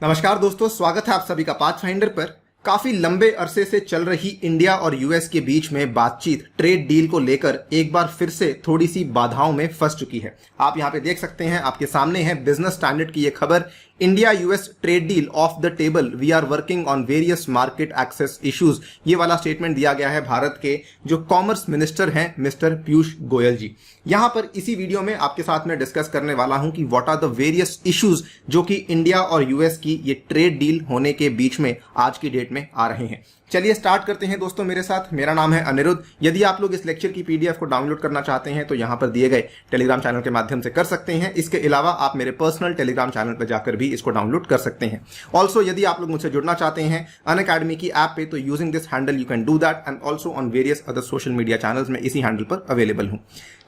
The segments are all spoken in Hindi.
नमस्कार दोस्तों, स्वागत है आप सभी का पाथफाइंडर पर। काफी लंबे अरसे से चल रही इंडिया और यूएस के बीच में बातचीत ट्रेड डील को लेकर एक बार फिर से थोड़ी सी बाधाओं में फंस चुकी है। आप यहां पे देख सकते हैं, आपके सामने है बिजनेस स्टैंडर्ड की ये खबर। India US trade deal off the table, we are working on various market access issues. ये वाला स्टेटमेंट दिया गया है भारत के जो कॉमर्स मिनिस्टर हैं मिस्टर पीयूष गोयल जी। यहां पर इसी वीडियो में आपके साथ में डिस्कस करने वाला हूं कि what are the various issues जो कि इंडिया और यूएस की ये ट्रेड डील होने के बीच में आज की डेट में आ रहे हैं। चलिए स्टार्ट करते हैं दोस्तों मेरे साथ। मेरा नाम है अनिरुद्ध। यदि आप लोग इस लेक्चर की पीडीएफ को डाउनलोड करना चाहते हैं तो यहां पर दिए गए टेलीग्राम चैनल के माध्यम से कर सकते हैं। इसके अलावा आप मेरे पर्सनल टेलीग्राम चैनल पर जाकर भी इसको डाउनलोड कर सकते हैं। ऑल्सो यदि आप लोग मुझसे जुड़ना चाहते हैं अनअकैडमी की ऐप पे, तो using this handle you can do that, and also on various other social media channels में इसी हैंडल पर अवेलेबल हूं।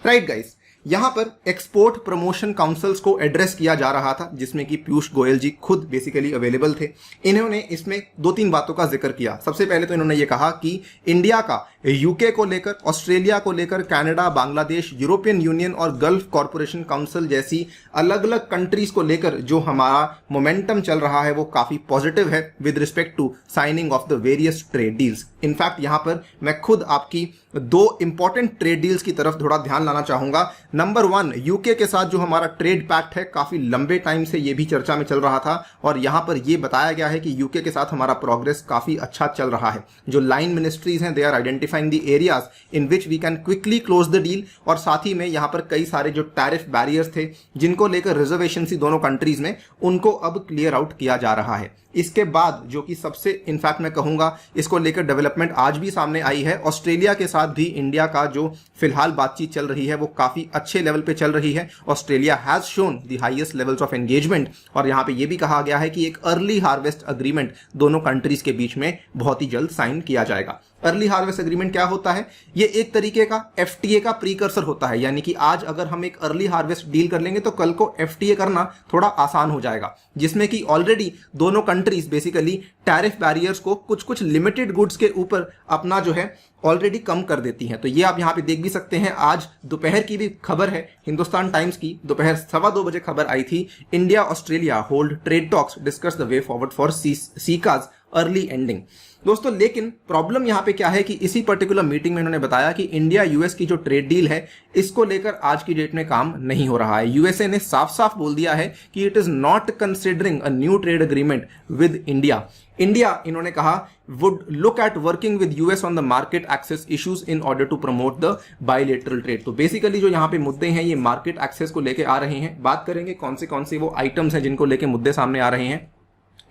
राइट गाइस, यहां पर एक्सपोर्ट प्रमोशन काउंसिल्स को एड्रेस किया जा रहा था, जिसमें कि पीयूष गोयल जी खुद बेसिकली अवेलेबल थे। इन्होंने इसमें दो तीन बातों का जिक्र किया। सबसे पहले तो इन्होंने ये कहा कि इंडिया का यूके को लेकर, ऑस्ट्रेलिया को लेकर, कनाडा, बांग्लादेश, यूरोपियन यूनियन और गल्फ कॉर्पोरेशन काउंसिल जैसी अलग अलग कंट्रीज को लेकर जो हमारा मोमेंटम चल रहा है वो काफी पॉजिटिव है with respect to signing of the various trade deals. In fact यहां पर मैं खुद आपकी दो इंपॉर्टेंट ट्रेड डील्स की तरफ थोड़ा ध्यान लाना चाहूंगा। नंबर 1, यूके के साथ जो हमारा ट्रेड पैक्ट है, काफी लंबे टाइम से ये भी चर्चा में चल रहा था और यहां पर ये बताया गया है कि यूके के साथ हमारा प्रोग्रेस काफी अच्छा चल रहा है। जो लाइन मिनिस्ट्रीज हैं, they are identifying the areas in which we can quickly close the deal. और साथ ही में यहां पर कई सारे जो टैरिफ बैरियर्स थे जिनको लेकर रिजर्वेशन थी दोनों कंट्रीज में, उनको अब क्लियर आउट किया जा रहा है। इसके बाद जो कि सबसे इनफैक्ट मैं कहूंगा इसको लेकर डेवलपमेंट आज भी सामने आई है, ऑस्ट्रेलिया के साथ भी इंडिया का जो फिलहाल बातचीत चल रही है वो काफी अच्छे लेवल पे चल रही है। Australia has shown the highest levels of engagement और यहां पे ये भी कहा गया है कि एक अर्ली हार्वेस्ट अग्रीमेंट दोनों कंट्रीज के बीच में बहुत ही जल्द साइन किया जाएगा। अर्ली हार्वेस्ट एग्रीमेंट क्या होता है? ये एक तरीके का एफटीए का प्रीकर्सर होता है, यानी कि आज अगर हम एक अर्ली हार्वेस्ट डील कर लेंगे तो कल को एफटीए करना थोड़ा आसान हो जाएगा, जिसमें कि ऑलरेडी दोनों कंट्रीज बेसिकली टैरिफ बैरियर्स को कुछ कुछ लिमिटेड गुड्स के ऊपर अपना जो है ऑलरेडी कम कर देती हैं। तो ये आप यहां पे देख भी सकते हैं। आज दोपहर की भी खबर है, हिंदुस्तान टाइम्स की, दोपहर 2:15 बजे खबर आई थी, India Australia hold trade talks, discuss the way forward for सीकाज अर्ली एंडिंग। दोस्तों लेकिन प्रॉब्लम यहां पे क्या है कि इसी पर्टिकुलर मीटिंग में इन्होंने बताया कि इंडिया यूएस की जो ट्रेड डील है इसको लेकर आज की डेट में काम नहीं हो रहा है। यूएसए ने साफ साफ बोल दिया है कि it is not considering a new trade agreement with India. India, इन्होंने कहा, would look at working with US on the market access issues in order to promote the bilateral trade. तो बेसिकली जो यहां पे मुद्दे हैं ये मार्केट एक्सेस को लेकर आ रहे हैं। बात करेंगे कौन से वो आइटम्स हैं जिनको लेकर मुद्दे सामने आ रहे हैं।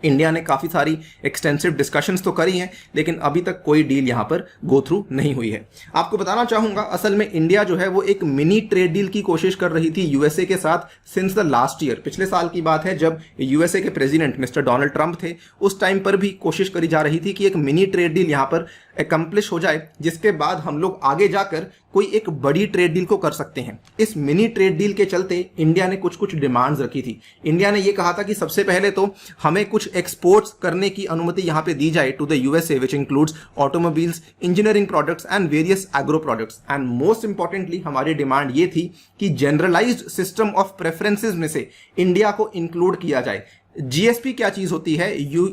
इंडिया ने काफी सारी एक्सटेंसिव डिस्कशंस तो करी हैं, लेकिन अभी तक कोई डील यहां पर गो थ्रू नहीं हुई है। आपको बताना चाहूंगा, असल में इंडिया जो है वो एक मिनी ट्रेड डील की कोशिश कर रही थी यूएसए के साथ सिंस द लास्ट ईयर। पिछले साल की बात है जब यूएसए के प्रेसिडेंट मिस्टर डोनाल्ड ट्रंप थे, उस टाइम पर भी कोशिश करी जा रही थी कि एक मिनी ट्रेड डील यहां पर एकम्प्लिश हो जाए, जिसके बाद हम लोग आगे जाकर कोई एक बड़ी ट्रेड डील को कर सकते हैं। इस मिनी ट्रेड डील के चलते इंडिया ने कुछ कुछ डिमांड्स रखी थी। इंडिया ने यह कहा था कि सबसे पहले तो हमें कुछ एक्सपोर्ट्स करने की अनुमति यहां पे दी जाए to the USA, which includes automobiles, engineering products and various agro products. And most importantly हमारी डिमांड ये थी कि जनरलाइज्ड सिस्टम ऑफ प्रेफरेंसेस में से इंडिया को इंक्लूड किया जाए। जीएसपी क्या चीज होती है?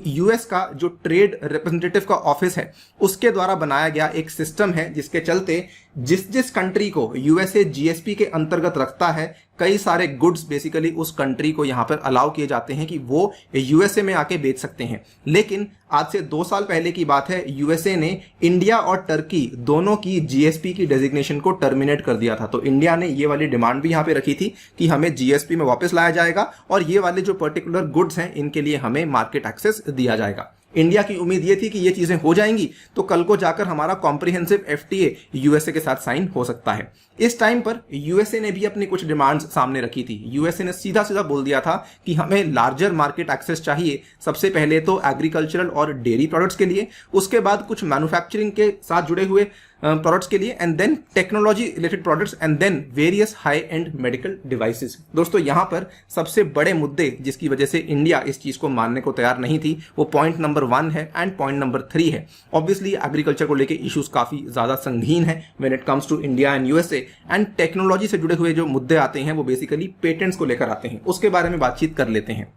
यूएस का जो ट्रेड रिप्रेजेंटेटिव का ऑफिस है उसके द्वारा बनाया गया एक सिस्टम है, जिसके चलते जिस जिस कंट्री को यूएसए जीएसपी के अंतर्गत रखता है, कई सारे गुड्स बेसिकली उस कंट्री को यहां पर अलाउ किए जाते हैं कि वो यूएसए में आके बेच सकते हैं। लेकिन आज से 2 साल पहले की बात है, यूएसए ने इंडिया और टर्की दोनों की जीएसपी की डेजिग्नेशन को टर्मिनेट कर दिया था। तो इंडिया ने ये वाली डिमांड भी यहां पे रखी थी कि हमें जीएसपी में वापस लाया जाएगा और ये वाले जो पर्टिकुलर गुड्स हैं इनके लिए हमें मार्केट एक्सेस दिया जाएगा। इंडिया की उम्मीद ये थी कि ये चीजें हो जाएंगी तो कल को जाकर हमारा कॉम्प्रिहेंसिव एफटीए यूएसए के साथ साइन हो सकता है। इस टाइम पर यूएसए ने भी अपनी कुछ डिमांड्स सामने रखी थी। यूएसए ने सीधा सीधा बोल दिया था कि हमें लार्जर मार्केट एक्सेस चाहिए, सबसे पहले तो एग्रीकल्चरल और डेयरी प्रोडक्ट्स के लिए, उसके बाद कुछ मैन्युफैक्चरिंग के साथ जुड़े हुए प्रोडक्ट्स के लिए, and then technology related products, and then various high end medical devices. दोस्तों यहां पर सबसे बड़े मुद्दे जिसकी वजह से इंडिया इस चीज को मानने को तैयार नहीं थी वो पॉइंट नंबर 1 है एंड पॉइंट नंबर 3 है। ऑब्वियसली एग्रीकल्चर को लेकर इश्यूज काफी ज्यादा संगीन है when it comes to India and USA, and technology से जुड़े हुए जो मुद्दे आते हैं वो बेसिकली पेटेंट्स को लेकर आते हैं। उसके बारे में बातचीत कर लेते हैं।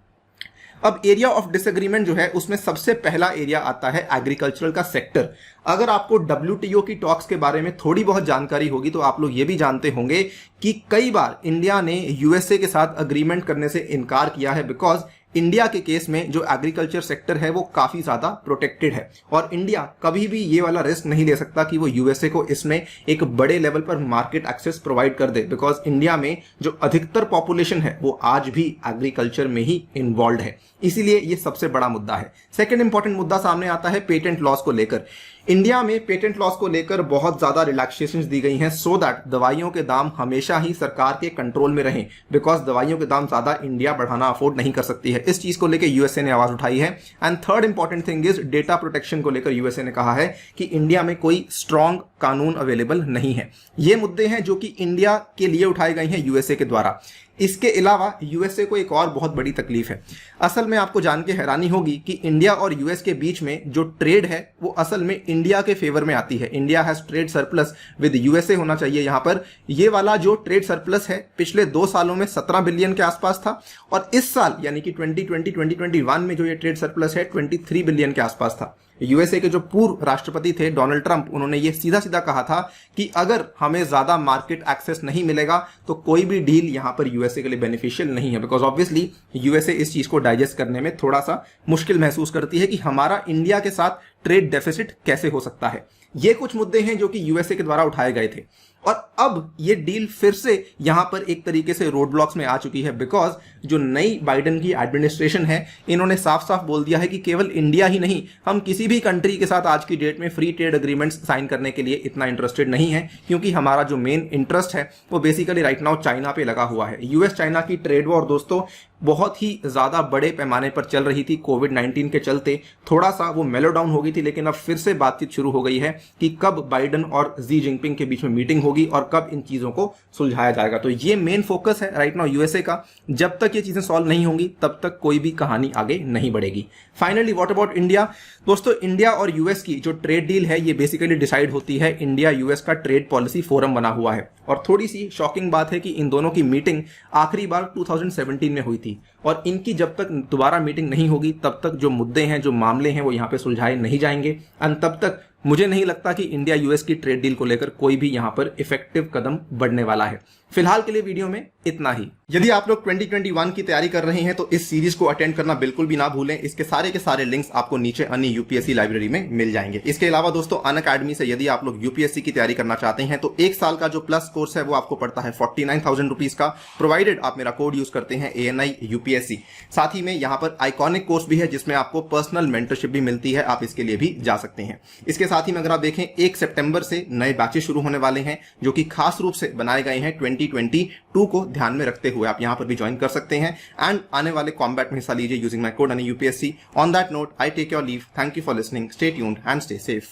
अब एरिया ऑफ डिसएग्रीमेंट जो है उसमें सबसे पहला एरिया आता है एग्रीकल्चरल का सेक्टर। अगर आपको WTO की टॉक्स के बारे में थोड़ी बहुत जानकारी होगी तो आप लोग ये भी जानते होंगे कि कई बार इंडिया ने यूएसए के साथ अग्रीमेंट करने से इनकार किया है, बिकॉज इंडिया के केस में जो एग्रीकल्चर सेक्टर है वो काफी ज्यादा प्रोटेक्टेड है और इंडिया कभी भी ये वाला रिस्क नहीं ले सकता कि वो यूएसए को इसमें एक बड़े लेवल पर मार्केट एक्सेस प्रोवाइड कर दे, बिकॉज इंडिया में जो अधिकतर पॉपुलेशन है वो आज भी एग्रीकल्चर में ही इन्वॉल्व है। इसीलिए ये सबसे बड़ा मुद्दा है। सेकेंड इंपॉर्टेंट मुद्दा सामने आता है पेटेंट लॉस को लेकर। इंडिया में पेटेंट लॉस को लेकर बहुत ज्यादा रिलैक्सेशंस दी गई हैं सो दैट दवाइयों के दाम हमेशा ही सरकार के कंट्रोल में रहें, बिकॉज दवाइयों के दाम ज्यादा इंडिया बढ़ाना अफोर्ड नहीं कर सकती है। इस चीज को लेकर यूएसए ने आवाज उठाई है। And third important thing is data protection को लेकर यूएसए ने कहा है कि इंडिया में कोई स्ट्रॉन्ग कानून अवेलेबल नहीं है। ये मुद्दे हैं जो कि इंडिया के लिए उठाए गए हैं यूएसए के द्वारा। इसके अलावा यूएसए को एक और बहुत बड़ी तकलीफ है। असल में आपको जान के हैरानी होगी कि इंडिया और यूएस के बीच में जो ट्रेड है वो असल में इंडिया के फेवर में आती है। India has trade surplus with USA होना चाहिए। यहां पर ये वाला जो ट्रेड सरप्लस है पिछले 2 सालों में 17 बिलियन के आसपास था और इस साल यानी कि 2020-2021 में जो ये ट्रेड सरप्लस है 23 बिलियन के आसपास था। यूएसए के जो पूर्व राष्ट्रपति थे डोनाल्ड ट्रंप, उन्होंने ये सीधा सीधा कहा था कि अगर हमें ज्यादा मार्केट एक्सेस नहीं मिलेगा तो कोई भी डील यहां पर यूएसए के लिए बेनिफिशियल नहीं है, बिकॉज ऑब्वियसली यूएसए इस चीज को डाइजेस्ट करने में थोड़ा सा मुश्किल महसूस करती है कि हमारा इंडिया के साथ ट्रेड डेफिसिट कैसे हो सकता है। ये कुछ मुद्दे हैं जो कि यूएसए के द्वारा उठाए गए थे और अब ये डील फिर से यहां पर एक तरीके से रोड ब्लॉक्स में आ चुकी है, बिकॉज जो नई बाइडेन की एडमिनिस्ट्रेशन है इन्होंने साफ साफ बोल दिया है कि केवल इंडिया ही नहीं, हम किसी भी कंट्री के साथ आज की डेट में फ्री ट्रेड अग्रीमेंट्स साइन करने के लिए इतना इंटरेस्टेड नहीं है, क्योंकि हमारा जो मेन इंटरेस्ट है वो बेसिकली राइट नाउ चाइना पे लगा हुआ है। यूएस चाइना की ट्रेड वॉर दोस्तों बहुत ही ज्यादा बड़े पैमाने पर चल रही थी। कोविड-19 के चलते थोड़ा सा वो मेलो डाउन हो गई थी, लेकिन अब फिर से बातचीत शुरू हो गई है कि कब बाइडेन और जी जिनपिंग के बीच में मीटिंग होगी और कब इन चीजों को सुलझाया जाएगा। तो ये मेन फोकस है राइट नाउ यूएसए का। जब तक ये चीजें सॉल्व नहीं होंगी तब तक कोई भी कहानी आगे नहीं बढ़ेगी। Finally what about India? दोस्तों इंडिया और यूएस की जो ट्रेड डील है ये बेसिकली डिसाइड होती है इंडिया यूएस का ट्रेड पॉलिसी फोरम बना हुआ है और थोड़ी सी शॉकिंग बात है कि इन दोनों की मीटिंग आखिरी बार 2017 में हुई थी और इनकी जब तक दोबारा मीटिंग नहीं होगी तब तक जो मुद्दे हैं, जो मामले हैं वो यहां पे सुलझाए नहीं जाएंगे और तब तक मुझे नहीं लगता कि इंडिया यूएस की ट्रेड डील को लेकर कोई भी यहां पर इफेक्टिव कदम बढ़ने वाला है। फिलहाल के लिए वीडियो में इतना ही। यदि आप लोग 2021 की तैयारी कर रहे हैं तो इस सीरीज को अटेंड करना बिल्कुल भी ना भूलें। इसके सारे के सारे लिंक्स आपको नीचे अन्य यूपीएससी लाइब्रेरी में मिल जाएंगे। इसके अलावा दोस्तों अनअकैडमी से यदि आप लोग यूपीएससी की तैयारी करना चाहते हैं तो 1 साल का जो प्लस कोर्स है वो आपको पड़ता है 49,000 रुपीज का, प्रोवाइडेड आप मेरा कोड यूज करते हैं ANI UPSC। साथ ही में यहाँ पर आइकॉनिक कोर्स भी है जिसमें आपको पर्सनल मेंटरशिप भी मिलती है, आप इसके लिए भी जा सकते हैं। इसके साथ ही में अगर आप देखें 1 सितंबर से नए बैचेस शुरू होने वाले हैं जो कि खास रूप से बनाए गए हैं 2022 को ध्यान में रखते हुए। आप यहां पर भी ज्वाइन कर सकते हैं एंड आने वाले कॉम्बैट में हिस्सा लीजिए using my code ANI UPSC। On that note I take your leave. Thank you for listening. Stay tuned and stay safe.